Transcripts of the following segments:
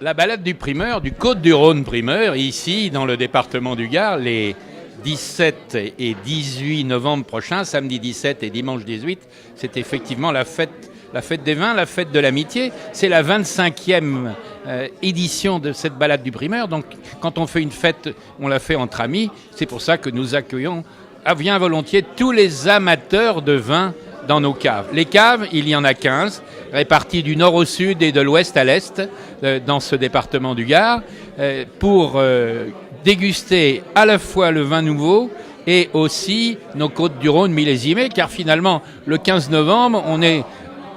La balade du primeur, du Côtes-du-Rhône primeur, ici dans le département du Gard, les 17 et 18 novembre prochains, samedi 17 et dimanche 18, c'est effectivement la fête des vins, la fête de l'amitié. C'est la 25e édition de cette balade du primeur. Donc quand on fait une fête, on la fait entre amis. C'est pour ça que nous accueillons à bien volontiers tous les amateurs de vin dans nos caves. Les caves, il y en a 15, réparties du nord au sud et de l'ouest à l'est dans ce département du Gard, pour déguster à la fois le vin nouveau et aussi nos Côtes-du-Rhône millésimées, car finalement, le 15 novembre, on est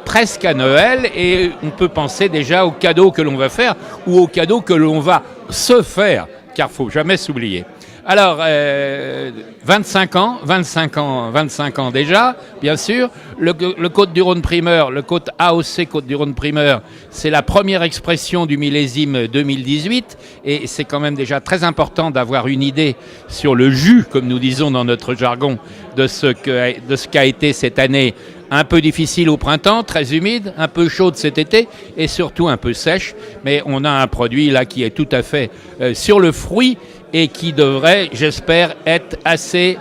presque à Noël et on peut penser déjà aux cadeaux que l'on va faire ou aux cadeaux que l'on va se faire, car il ne faut jamais s'oublier. Alors, 25 ans déjà, bien sûr. Le Côtes-du-Rhône primeur, le Côte AOC Côtes-du-Rhône primeur, c'est la première expression du millésime 2018. Et c'est quand même déjà très important d'avoir une idée sur le jus, comme nous disons dans notre jargon, de ce qu'a été cette année un peu difficile au printemps, très humide, un peu chaude cet été et surtout un peu sèche. Mais on a un produit là qui est tout à fait sur le fruit et qui devrait, j'espère, être assez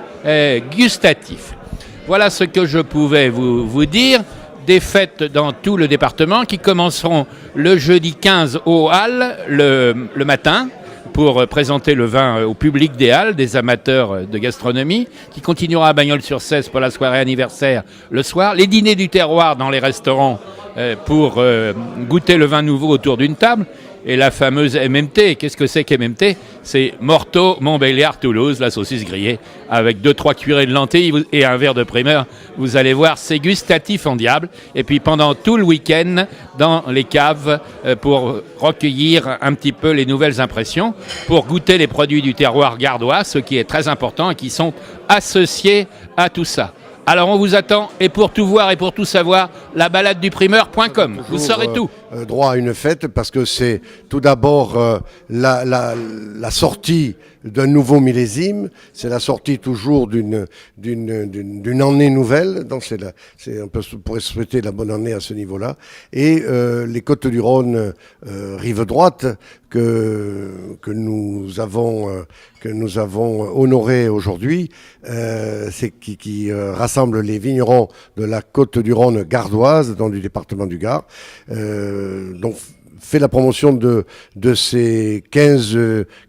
gustatif. Voilà ce que je pouvais vous dire. Des fêtes dans tout le département qui commenceront le jeudi 15 aux Halles le matin pour présenter le vin au public des Halles, des amateurs de gastronomie, qui continuera à Bagnols-sur-Cèze pour la soirée anniversaire le soir. Les dîners du terroir dans les restaurants pour goûter le vin nouveau autour d'une table. Et la fameuse MMT, qu'est-ce que c'est qu'MMT? C'est Morteau, Montbéliard, Toulouse, la saucisse grillée, avec 2-3 cuillerées de lentilles et un verre de primeur. Vous allez voir, c'est gustatif en diable. Et puis pendant tout le week-end, dans les caves, pour recueillir un petit peu les nouvelles impressions, pour goûter les produits du terroir gardois, ce qui est très important et qui sont associés à tout ça. Alors on vous attend, et pour tout voir et pour tout savoir, labaladeduprimeur.com, vous saurez tout. Droit à une fête, parce que c'est tout d'abord la sortie d'un nouveau millésime, c'est la sortie toujours d'une année nouvelle, donc on pourrait souhaiter la bonne année à ce niveau-là, et les Côtes-du-Rhône rive droite que nous avons honoré aujourd'hui, c'est qui rassemble les vignerons de la Côte-du-Rhône gardoise, dans du département du Gard. Donc fait la promotion de ces 15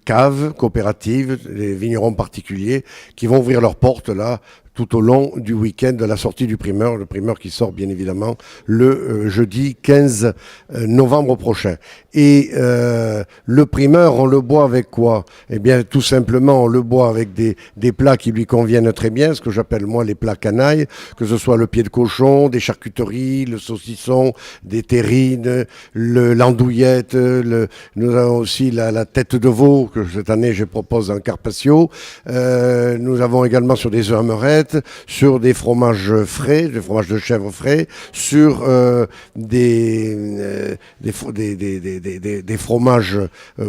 caves coopératives, les vignerons particuliers, qui vont ouvrir leurs portes là tout au long du week-end de la sortie du primeur, le primeur qui sort bien évidemment le jeudi 15 novembre prochain. Et le primeur, on le boit avec quoi? Eh bien, tout simplement, on le boit avec des plats qui lui conviennent très bien, ce que j'appelle moi les plats canailles, que ce soit le pied de cochon, des charcuteries, le saucisson, des terrines, l'andouillette, nous avons aussi la tête de veau, que cette année je propose en carpaccio. Nous avons également sur des œufs amerettes, sur des fromages frais, des fromages de chèvre frais, sur des fromages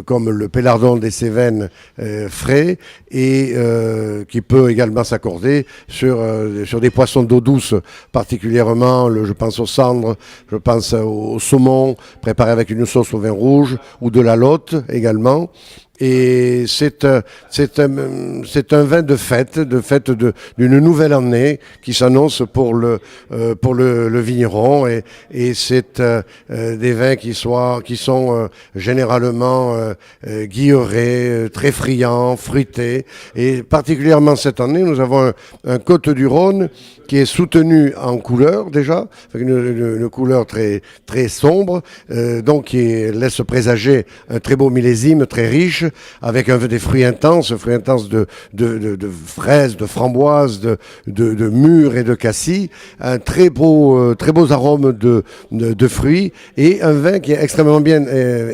comme le pélardon des Cévennes frais, et qui peut également s'accorder sur des poissons d'eau douce, particulièrement, je pense aux cendres, je pense au saumon préparé avec une sauce au vin rouge, ou de la lotte également. Et c'est un vin de fête d'une nouvelle année qui s'annonce pour le vigneron, et c'est des vins qui sont généralement guillerés, très friands, fruités, et particulièrement cette année nous avons un Côtes-du-Rhône qui est soutenu en couleur déjà, avec une couleur très très sombre, donc qui laisse présager un très beau millésime, très riche, avec des fruits intenses de fraises, de framboises, de mûres et de cassis, un très beaux arômes de fruits, et un vin qui est extrêmement bien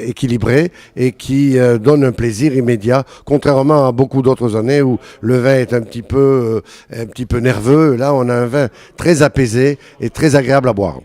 équilibré et qui donne un plaisir immédiat, contrairement à beaucoup d'autres années où le vin est un petit peu nerveux. Là, on a un vin très apaisé et très agréable à boire.